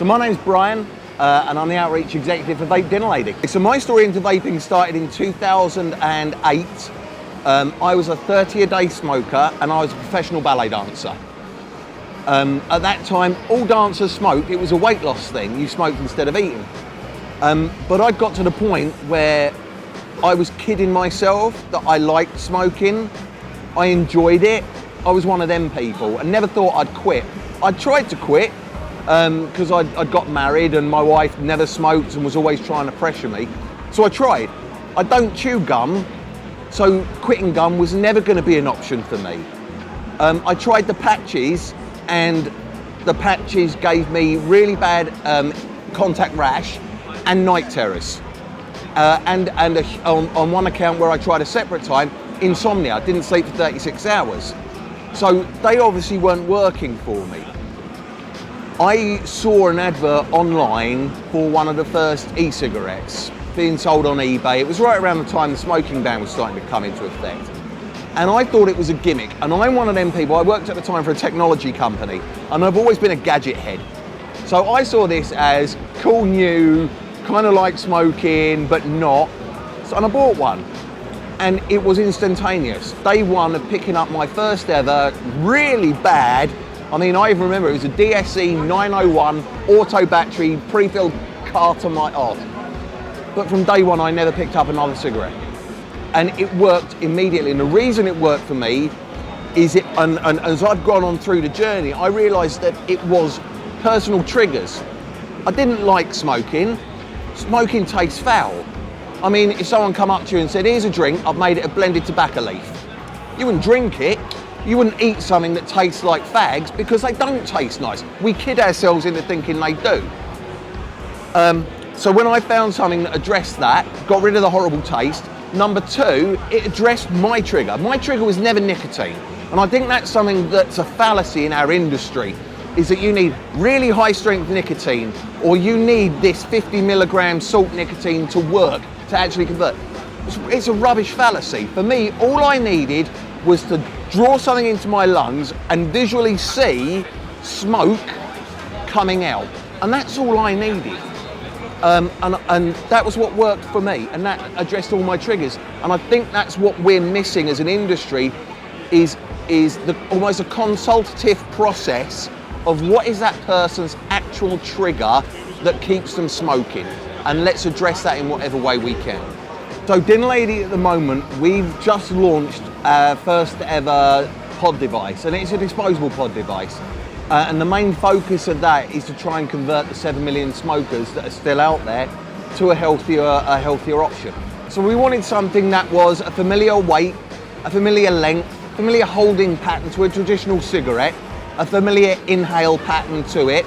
So my name's Brian, and I'm the Outreach Executive for Vape Dinner Lady. So my story into vaping started in 2008. I was a 30-a-day smoker and I was a professional ballet dancer. At that time, all dancers smoked. It was a weight loss thing. You smoked instead of eating. But I'd got to the point where I was kidding myself that I liked smoking. I enjoyed it. I was one of them people and never thought I'd quit. I tried to quit because I'd got married and my wife never smoked and was always trying to pressure me. So I tried. I don't chew gum, so quitting gum was never going to be an option for me. I tried the patches and the patches gave me really bad contact rash and night terrors. And on one account where I tried a separate time, insomnia. I didn't sleep for 36 hours. So they obviously weren't working for me. I saw an advert online for one of the first e-cigarettes being sold on eBay. It was right around the time the smoking ban was starting to come into effect. And I thought it was a gimmick. And I'm one of them people, I worked at the time for a technology company, and I've always been a gadget head. So I saw this as cool, new, kind of like smoking, but not. And I bought one. And it was instantaneous. Day one of picking up my first ever, really bad, I even remember it was a DSE 901 auto battery pre-filled carton light off. But from day one, I never picked up another cigarette. And it worked immediately. And the reason it worked for me is and as I've gone on through the journey, I realized that it was personal triggers. I didn't like smoking. Smoking tastes foul. If someone come up to you and said, here's a drink, I've made it a blended tobacco leaf. You wouldn't drink it. You wouldn't eat something that tastes like fags because they don't taste nice. We kid ourselves into thinking they do. So when I found something that addressed that, got rid of the horrible taste, number two, it addressed my trigger. My trigger was never nicotine. And I think that's something that's a fallacy in our industry, is that you need really high strength nicotine or you need this 50 milligram salt nicotine to work, to actually convert. It's a rubbish fallacy. For me, all I needed was to draw something into my lungs and visually see smoke coming out. And that's all I needed. And that was what worked for me, and that addressed all my triggers. And I think that's what we're missing as an industry is almost a consultative process of what is that person's actual trigger that keeps them smoking. And let's address that in whatever way we can. So Dinner Lady at the moment, we've just launched our first ever pod device, and it's a disposable pod device. And the main focus of that is to try and convert the 7 million smokers that are still out there to a healthier option. So we wanted something that was a familiar weight, a familiar length, familiar holding pattern to a traditional cigarette, a familiar inhale pattern to it.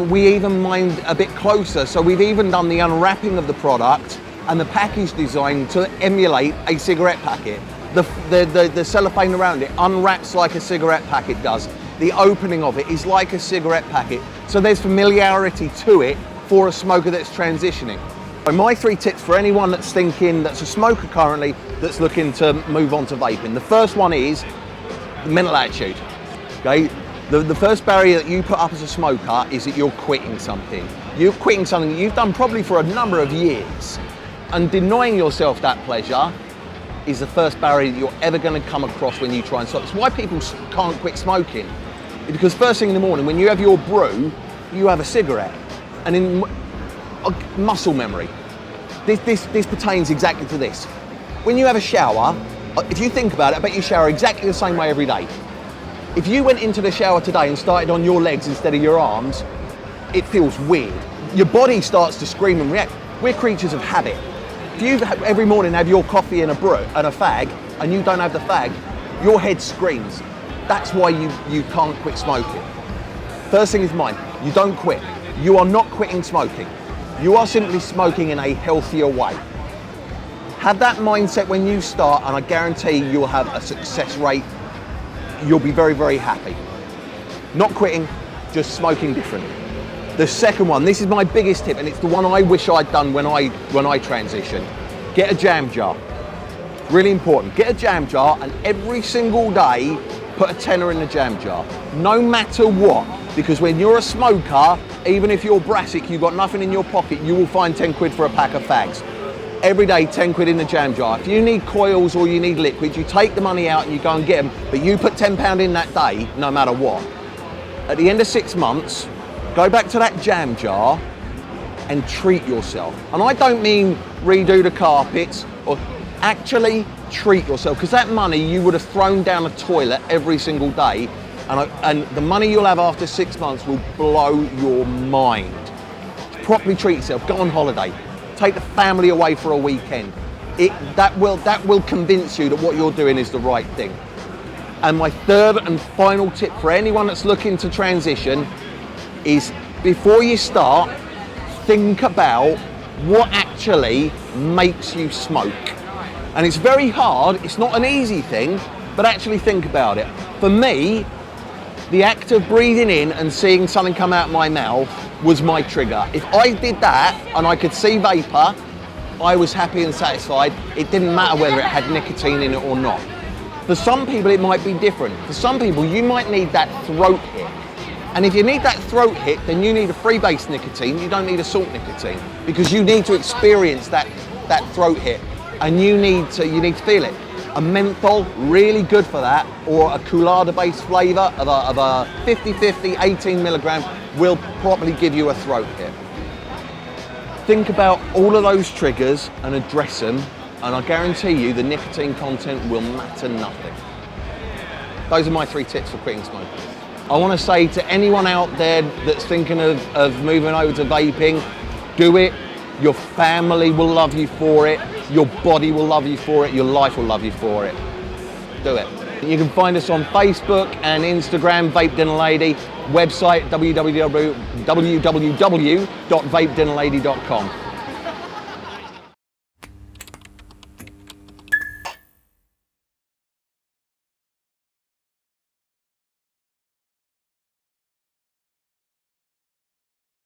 We even mined a bit closer, so we've even done the unwrapping of the product and the package design to emulate a cigarette packet. The cellophane around it unwraps like a cigarette packet does. The opening of it is like a cigarette packet. So there's familiarity to it for a smoker that's transitioning. So my 3 tips for anyone that's a smoker currently, that's looking to move on to vaping. The first one is the mental attitude. Okay? The first barrier that you put up as a smoker is that you're quitting something. You're quitting something that you've done probably for a number of years. And denying yourself that pleasure is the first barrier that you're ever going to come across when you try and stop. It's why people can't quit smoking. Because first thing in the morning, when you have your brew, you have a cigarette. And in muscle memory, this pertains exactly to this. When you have a shower, if you think about it, I bet you shower exactly the same way every day. If you went into the shower today and started on your legs instead of your arms, it feels weird. Your body starts to scream and react. We're creatures of habit. If you every morning have your coffee and a brew and a fag, and you don't have the fag, your head screams. That's why you can't quit smoking. First thing is mine, you don't quit. You are not quitting smoking. You are simply smoking in a healthier way. Have that mindset when you start, and I guarantee you'll have a success rate. You'll be very, very happy. Not quitting, just smoking different. The second one, this is my biggest tip, and it's the one I wish I'd done when I transitioned. Get a jam jar. Really important. Get a jam jar, and every single day, put a tenner in the jam jar. No matter what, because when you're a smoker, even if you're brassic, you've got nothing in your pocket, you will find 10 quid for a pack of fags. Every day, 10 quid in the jam jar. If you need coils or you need liquids, you take the money out and you go and get them, but you put £10 in that day, no matter what. At the end of 6 months, go back to that jam jar and treat yourself. And I don't mean redo the carpets, or actually treat yourself, because that money you would have thrown down a toilet every single day, and the money you'll have after 6 months will blow your mind. Properly treat yourself, go on holiday, take the family away for a weekend. That will convince you that what you're doing is the right thing. And my third and final tip for anyone that's looking to transition is, before you start, think about what actually makes you smoke. And it's very hard, it's not an easy thing, but actually think about it. For me, the act of breathing in and seeing something come out of my mouth was my trigger. If I did that and I could see vapor, I was happy and satisfied. It didn't matter whether it had nicotine in it or not. For some people, it might be different. For some people, you might need that throat hit. And if you need that throat hit, then you need a free-base nicotine. You don't need a salt nicotine, because you need to experience that throat hit, and you need to feel it. A menthol, really good for that, or a Coolada-based flavour of a 50-50, 18 milligram will probably give you a throat hit. Think about all of those triggers and address them, and I guarantee you the nicotine content will matter nothing. Those are my 3 tips for quitting smoking. I want to say to anyone out there that's thinking of moving over to vaping, do it. Your family will love you for it. Your body will love you for it. Your life will love you for it. Do it. You can find us on Facebook and Instagram, Vape Dinner Lady, website www.vapedinnerlady.com.